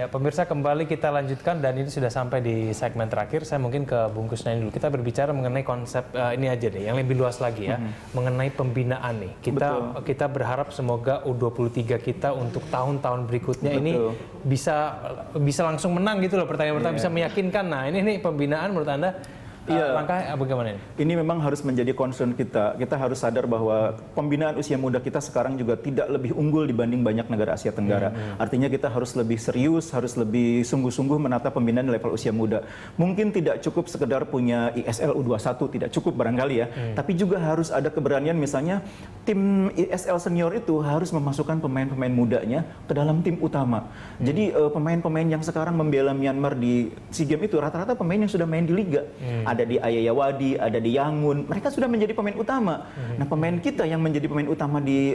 Ya, pemirsa, kembali kita lanjutkan dan ini sudah sampai di segmen terakhir. Saya mungkin ke Bung Kusnaini dulu. Kita berbicara mengenai konsep ini aja deh, yang lebih luas lagi ya, mengenai pembinaan nih. Kita berharap semoga U23 kita untuk tahun-tahun berikutnya ini bisa langsung menang gitu loh, pertandingan pertama bisa meyakinkan. Nah, ini pembinaan menurut Anda langkah bagaimana ini? Ini memang harus menjadi concern kita. Kita harus sadar bahwa pembinaan usia muda kita sekarang juga tidak lebih unggul dibanding banyak negara Asia Tenggara. Artinya kita harus lebih serius, harus lebih sungguh-sungguh menata pembinaan di level usia muda. Mungkin tidak cukup sekedar punya ISL U21, tidak cukup barangkali ya. Tapi juga harus ada keberanian, misalnya tim ISL senior itu harus memasukkan pemain-pemain mudanya ke dalam tim utama. Jadi pemain-pemain yang sekarang membela Myanmar di SEA Games itu rata-rata pemain yang sudah main di liga. Ada di Ayeyawadi, ada di Yangon, mereka sudah menjadi pemain utama. Nah, pemain kita yang menjadi pemain utama di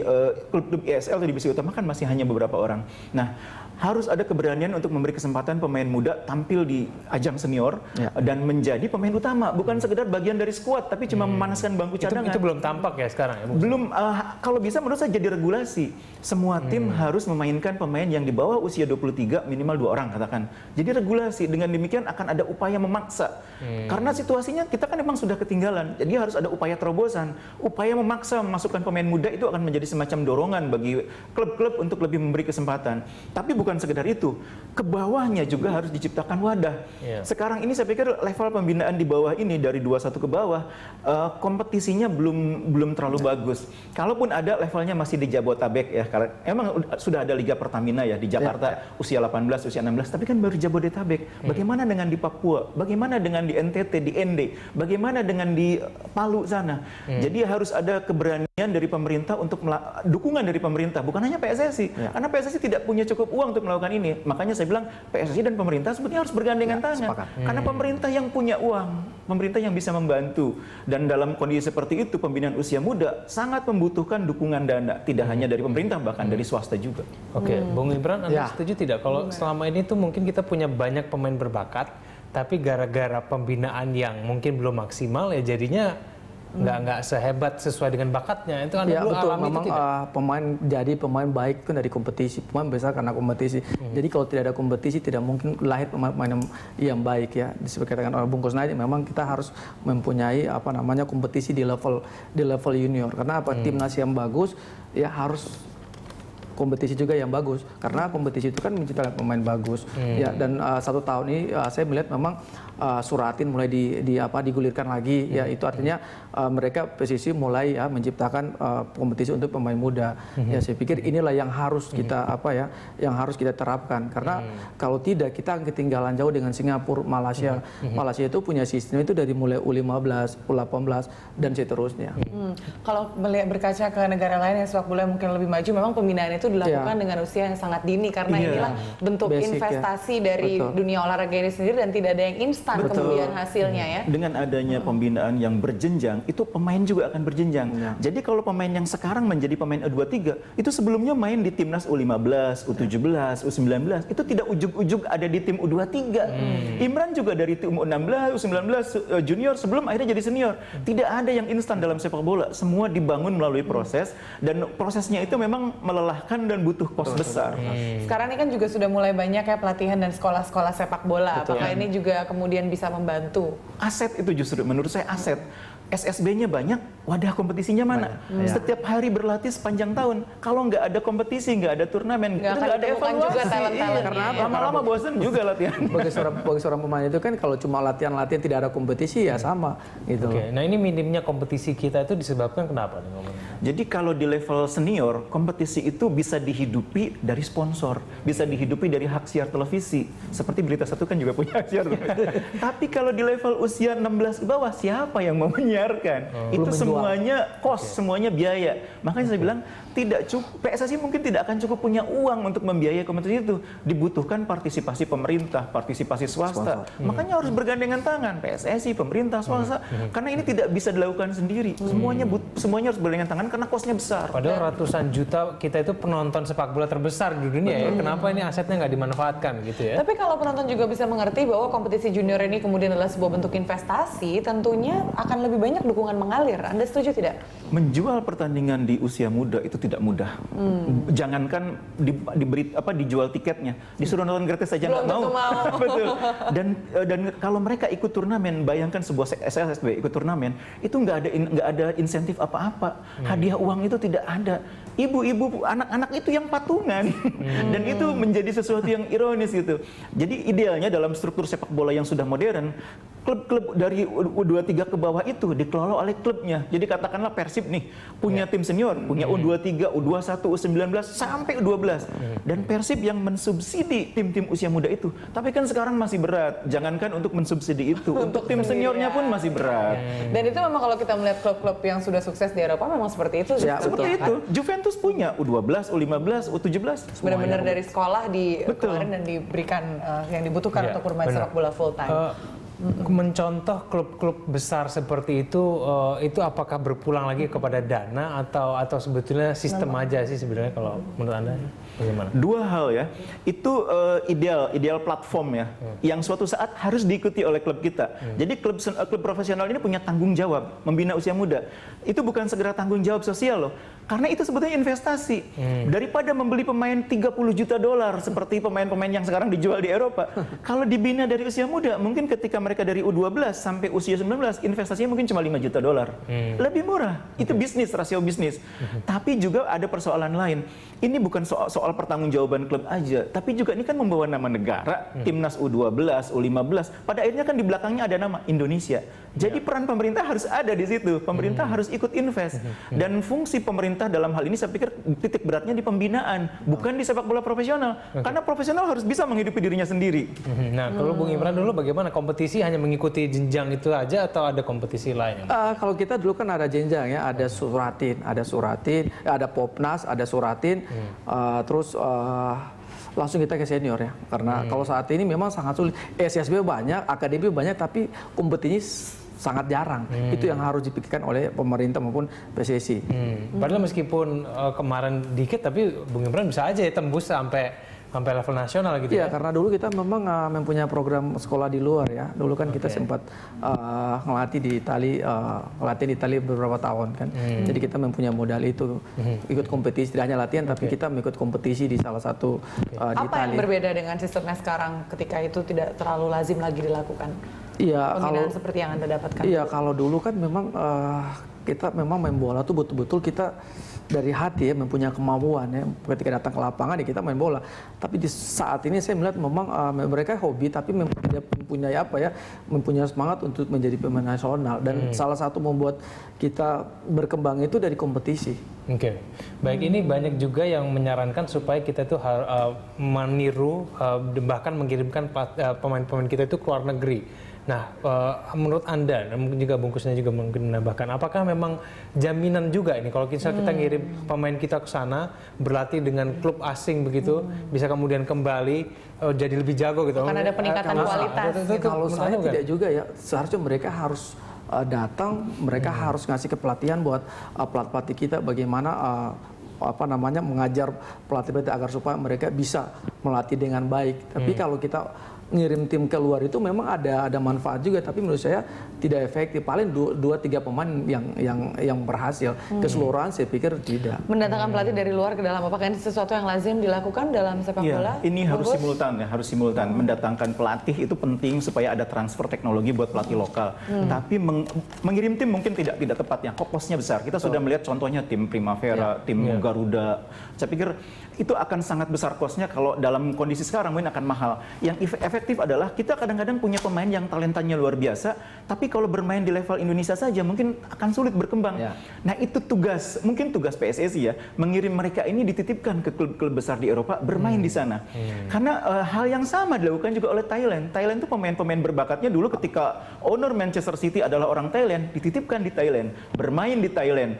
klub-klub ESL atau divisi utama kan masih hanya beberapa orang. Nah, harus ada keberanian untuk memberi kesempatan pemain muda tampil di ajang senior dan menjadi pemain utama, bukan sekedar bagian dari skuad tapi cuma memanaskan bangku cadangan. Itu belum tampak ya sekarang ya? Belum, kalau bisa menurut saya jadi regulasi. Semua tim harus memainkan pemain yang di bawah usia 23 minimal 2 orang katakan. Jadi regulasi, dengan demikian akan ada upaya memaksa. Karena situasinya kita kan memang sudah ketinggalan. Jadi harus ada upaya terobosan, upaya memaksa memasukkan pemain muda itu akan menjadi semacam dorongan bagi klub-klub untuk lebih memberi kesempatan. Tapi bukan sekedar itu, ke bawahnya juga harus diciptakan wadah. Sekarang ini saya pikir level pembinaan di bawah ini dari 21 ke bawah kompetisinya belum terlalu bagus. Kalaupun ada, levelnya masih di Jabotabek ya. Karena emang sudah ada Liga Pertamina ya di Jakarta usia 18, usia 16, tapi kan baru Jabodetabek. Bagaimana dengan di Papua? Bagaimana dengan di NTT, di ND? Bagaimana dengan di Palu sana? Jadi harus ada keberanian dari pemerintah untuk dukungan dari pemerintah, bukan hanya PSSI. Karena PSSI tidak punya cukup uang untuk melakukan ini. Makanya saya bilang PSSI dan pemerintah sebetulnya harus bergandengan tangan. Karena pemerintah yang punya uang, pemerintah yang bisa membantu. Dan dalam kondisi seperti itu, pembinaan usia muda sangat membutuhkan dukungan dana, tidak hanya dari pemerintah, bahkan dari swasta juga. Oke, Bung Ibran, Anda setuju tidak kalau selama ini tuh mungkin kita punya banyak pemain berbakat, tapi gara-gara pembinaan yang mungkin belum maksimal ya jadinya nggak sehebat sesuai dengan bakatnya. Itu Anda dulu betul. alami Memang itu tidak? Pemain baik itu dari kompetisi, pemain besar karena kompetisi. Jadi kalau tidak ada kompetisi tidak mungkin lahir pemain yang baik ya. Seperti katakan oleh Bung Kusnaini, memang kita harus mempunyai kompetisi di level junior. Karena timnas yang bagus ya harus kompetisi juga yang bagus, karena kompetisi itu kan menciptakan pemain bagus. Ya, dan 1 tahun ini saya melihat memang Suratin mulai digulirkan lagi, ya itu artinya mereka PSSI mulai menciptakan kompetisi untuk pemain muda. Ya saya pikir inilah yang harus kita yang harus kita terapkan, karena kalau tidak kita ketinggalan jauh dengan Singapura, Malaysia. Malaysia itu punya sistem itu dari mulai U15, U18 dan seterusnya. Kalau berkaca ke negara lain yang sepak bola mungkin lebih maju, memang pembinaan itu dilakukan dengan usia yang sangat dini, karena inilah bentuk investasi dari dunia olahraga ini sendiri dan tidak ada yang instan kemudian hasilnya ya. Dengan adanya pembinaan yang berjenjang, itu pemain juga akan berjenjang. Jadi kalau pemain yang sekarang menjadi pemain U23, itu sebelumnya main di timnas U15, U17, U19, itu tidak ujug-ujug ada di tim U23. Imran juga dari tim U16, U19, junior sebelum akhirnya jadi senior. Tidak ada yang instan dalam sepak bola, semua dibangun melalui proses, dan prosesnya itu memang melelahkan dan butuh kos besar. Sekarang ini kan juga sudah mulai banyak ya pelatihan dan sekolah-sekolah sepak bola. Apakah ini juga kemudian bisa membantu? Aset itu justru menurut saya aset. SSB-nya banyak, wadah kompetisinya mana? Setiap hari berlatih sepanjang tahun. Kalau nggak ada kompetisi, nggak ada turnamen, itu nggak ada evaluasi. Karena lama-lama bosan juga latihan. Bagi seorang pemain itu kan kalau cuma latihan tidak ada kompetisi ya sama gitu. Nah ini minimnya kompetisi kita itu disebabkan kenapa nih ngomongnya? Jadi kalau di level senior, kompetisi itu bisa dihidupi dari sponsor, bisa dihidupi dari hak siar televisi. Seperti Berita Satu kan juga punya hak siar televisi. Tapi kalau di level usia 16 ke bawah, siapa yang mau menyiarkan? Itu semuanya kos, semuanya biaya. Makanya saya bilang tidak cukup, PSSI mungkin tidak akan cukup punya uang untuk membiayai kompetisi itu. Dibutuhkan partisipasi pemerintah, partisipasi swasta. Makanya harus bergandengan tangan, PSSI, pemerintah, swasta. Karena ini tidak bisa dilakukan sendiri. Semuanya harus bergandengan tangan karena kosnya besar. Padahal ratusan juta kita itu penonton sepak bola terbesar di dunia ya. Kenapa ini asetnya nggak dimanfaatkan gitu ya? Tapi kalau penonton juga bisa mengerti bahwa kompetisi junior ini kemudian adalah sebuah bentuk investasi, tentunya akan lebih banyak dukungan mengalir. Anda setuju tidak? menjual pertandingan di usia muda itu tidak mudah. Jangankan dijual tiketnya, disuruh nonton gratis saja nggak mau. Betul. Dan kalau mereka ikut turnamen, bayangkan sebuah SLSB ikut turnamen, itu nggak ada insentif apa-apa. Hadiah uang itu tidak ada. Ibu-ibu, anak-anak itu yang patungan. Dan itu menjadi sesuatu yang ironis gitu. Jadi idealnya dalam struktur sepak bola yang sudah modern, klub-klub dari U23 ke bawah itu dikelola oleh klubnya. Jadi katakanlah Persib nih punya tim senior, punya U23, U21, U19 sampai U12. Dan Persib yang mensubsidi tim-tim usia muda itu. Tapi kan sekarang masih berat. Jangankan untuk mensubsidi itu, untuk tim seniornya pun masih berat. Dan itu memang kalau kita melihat klub-klub yang sudah sukses di Eropa memang seperti itu. Ya, seperti itu. Juventus punya U12, U15, U17. Benar-benar dari sekolah dikeluarin dan diberikan yang dibutuhkan untuk bermain sepak bola full time. Mencontoh klub-klub besar seperti itu apakah berpulang lagi kepada dana atau sebetulnya sistem aja sih sebenarnya kalau menurut Anda bagaimana? Dua hal ya, itu ideal platform ya, yang suatu saat harus diikuti oleh klub kita. Jadi klub profesional ini punya tanggung jawab membina usia muda. Itu bukan segera tanggung jawab sosial loh, karena itu sebetulnya investasi. Daripada membeli pemain $30 juta seperti pemain-pemain yang sekarang dijual di Eropa, kalau dibina dari usia muda, mungkin ketika mereka dari U12 sampai usia 19, investasinya mungkin cuma $5 juta. Lebih murah. Itu bisnis, rasio bisnis. Tapi juga ada persoalan lain. Ini bukan soal pertanggungjawaban klub aja, tapi juga ini kan membawa nama negara, timnas U12, U15. Pada akhirnya kan di belakangnya ada nama Indonesia. Jadi peran pemerintah harus ada di situ. Pemerintah harus ikut invest. Dan fungsi pemerintah dalam hal ini saya pikir titik beratnya di pembinaan, bukan di sepak bola profesional. Karena profesional harus bisa menghidupi dirinya sendiri. Nah, kalau Bung Imran dulu bagaimana? Kompetisi hanya mengikuti jenjang itu aja atau ada kompetisi lain? Kalau kita dulu kan ada jenjang ya, ada suratin, ada popnas, ada suratin, terus langsung kita ke senior ya. Karena kalau saat ini memang sangat sulit. SSB banyak, akademi banyak, tapi kompetisi sangat jarang. Itu yang harus dipikirkan oleh pemerintah maupun PSSI. Padahal meskipun kemarin dikit, tapi Bung Imran bisa aja ya tembus sampai level nasional gitu ya? Karena dulu kita memang mempunyai program sekolah di luar ya. Dulu kan kita sempat ngelatih di Itali, beberapa tahun kan. Jadi kita mempunyai modal itu. Ikut kompetisi, tidak hanya latihan, tapi kita mengikut kompetisi di salah satu di Itali. Apa yang berbeda dengan sistemnya sekarang ketika itu tidak terlalu lazim lagi dilakukan? Iya, pembinaan seperti yang Anda dapatkan. Iya, kalau dulu kan memang kita memang main bola tuh betul-betul kita dari hati ya, mempunyai kemampuan ya. Ketika datang ke lapangan ya kita main bola. Tapi di saat ini saya melihat memang mereka hobi tapi mempunyai semangat untuk menjadi pemain nasional, dan salah satu membuat kita berkembang itu dari kompetisi. Oke. Baik, ini banyak juga yang menyarankan supaya kita itu meniru bahkan mengirimkan pemain-pemain kita itu ke luar negeri. Nah, menurut Anda, mungkin juga bungkusnya juga mungkin menambahkan, apakah memang jaminan juga ini kalau kita ngirim pemain kita ke sana berlatih dengan klub asing begitu, bisa kemudian kembali jadi lebih jago gitu? Akan ada peningkatan kualitas. Kalau saya tidak juga ya, seharusnya mereka harus datang, mereka harus ngasih kepelatihan buat pelatih kita bagaimana mengajar pelatih agar supaya mereka bisa melatih dengan baik. Tapi kalau kita ngirim tim keluar itu memang ada manfaat juga, tapi menurut saya tidak efektif. Paling 2-3 pemain yang berhasil. Keseluruhan saya pikir tidak. Mendatangkan pelatih dari luar ke dalam, apakah ini sesuatu yang lazim dilakukan dalam sepak bola? Ini harus simultan ya, harus simultan. Mendatangkan pelatih itu penting supaya ada transfer teknologi buat pelatih lokal. Tapi mengirim tim mungkin tidak tepat ya, kosnya besar. Kita sudah melihat contohnya tim Primavera, tim Garuda. Saya pikir itu akan sangat besar kosnya kalau dalam kondisi sekarang mungkin akan mahal. Yang efektif adalah kita kadang-kadang punya pemain yang talentanya luar biasa, tapi kalau bermain di level Indonesia saja mungkin akan sulit berkembang. Nah, itu mungkin tugas PSSI ya, mengirim mereka ini dititipkan ke klub-klub besar di Eropa bermain di sana. Karena hal yang sama dilakukan juga oleh Thailand. Thailand itu pemain-pemain berbakatnya dulu ketika owner Manchester City adalah orang Thailand, dititipkan di Thailand, bermain di Thailand,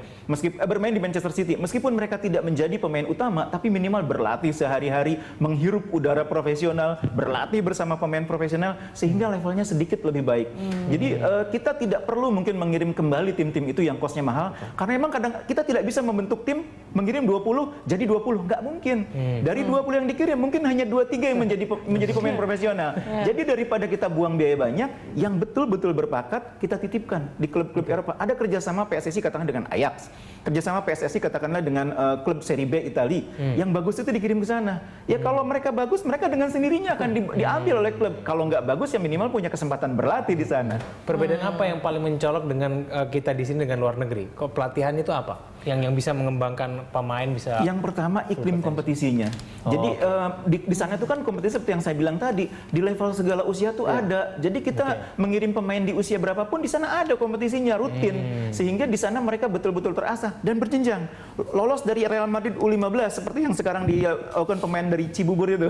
bermain di Manchester City. Meskipun mereka tidak menjadi pemain utama, tapi minimal berlatih sehari-hari, menghirup udara profesional, berlatih bersama pemain profesional sehingga levelnya sedikit lebih baik. Jadi kita tidak perlu mungkin mengirim kembali tim-tim itu yang kosnya mahal, karena memang kadang kita tidak bisa membentuk tim mengirim 20 jadi 20, nggak mungkin. Dari 20 yang dikirim mungkin hanya 2-3 yang menjadi pemain profesional. Jadi daripada kita buang biaya banyak, yang betul-betul berbakat kita titipkan di klub-klub Eropa. Ada kerjasama PSSI katakan dengan Ajax, kerjasama PSSI katakanlah dengan klub Serie B Italia, yang bagus itu dikirim ke sana. Ya kalau mereka bagus, mereka dengan sendirinya akan diambil oleh klub. Kalau nggak bagus, ya minimal punya kesempatan berlatih di sana. Perbedaan apa yang paling mencolok dengan kita di sini dengan luar negeri? Kok pelatihan itu apa? Yang bisa mengembangkan pemain bisa? Yang pertama iklim kompetisinya. Jadi di sana itu kan kompetisi seperti yang saya bilang tadi, di level segala usia tuh ada. Jadi kita mengirim pemain di usia berapapun di sana ada kompetisinya rutin, sehingga di sana mereka betul-betul terasah dan berjenjang. Lolos dari Real Madrid U15 seperti yang sekarang dilakukan pemain dari Cibubur itu.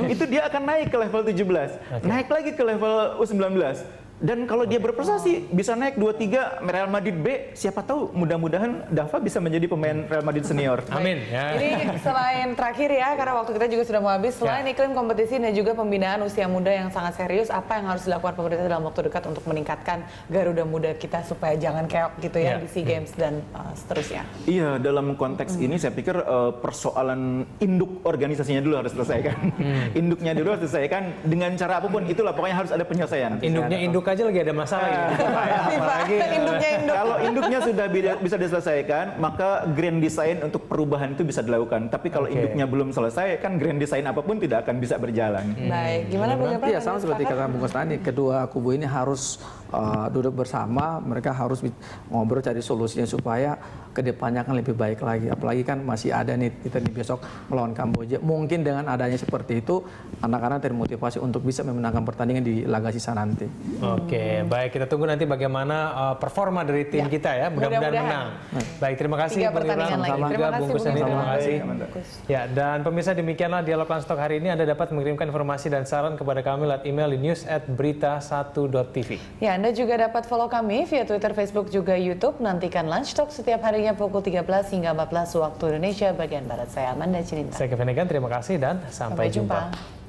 Itu dia akan naik ke level 17, naik lagi ke level U19. Dan kalau dia berprestasi bisa naik 2-3 Real Madrid B, siapa tahu mudah-mudahan Dava bisa menjadi pemain Real Madrid senior. Amin. Ya. Ini selain terakhir ya, karena waktu kita juga sudah mau habis, selain iklim kompetisi dan juga pembinaan usia muda yang sangat serius, apa yang harus dilakukan pemerintah dalam waktu dekat untuk meningkatkan Garuda Muda kita supaya jangan keok gitu ya di SEA Games dan seterusnya? Iya, dalam konteks ini saya pikir persoalan induk organisasinya dulu harus selesaikan. Induknya dulu harus selesaikan dengan cara apapun, itulah pokoknya harus ada penyelesaian. Induknya induk aja lagi ada masalah gitu. Apalagi kalau induknya sudah bisa diselesaikan, maka grand design untuk perubahan itu bisa dilakukan. Tapi kalau induknya belum selesai, kan grand design apapun tidak akan bisa berjalan. Baik, gimana Bung Geprak? Ya sama seperti kata Bung Kostani, kedua kubu ini harus duduk bersama, mereka harus ngobrol cari solusinya supaya kedepannya akan lebih baik lagi. Apalagi kan masih ada nih kita nih besok melawan Kamboja. Mungkin dengan adanya seperti itu, anak-anak termotivasi untuk bisa memenangkan pertandingan di laga sisa nanti. Oke, baik, kita tunggu nanti bagaimana performa dari tim kita ya, mudah-mudahan menang. Baik, terima kasih Bung Ibram, juga Bungkus ini, terima kasih. Ya, dan pemirsa demikianlah Dialog Landstalk hari ini. Anda dapat mengirimkan informasi dan saran kepada kami lewat email di news@berita1.tv. Ya, Anda juga dapat follow kami via Twitter, Facebook, juga YouTube. Nantikan Landstalk setiap harinya pukul 13 hingga 14 waktu Indonesia bagian Barat. Saya Amanda Cilinta. Saya Kevin Egan, terima kasih dan sampai jumpa.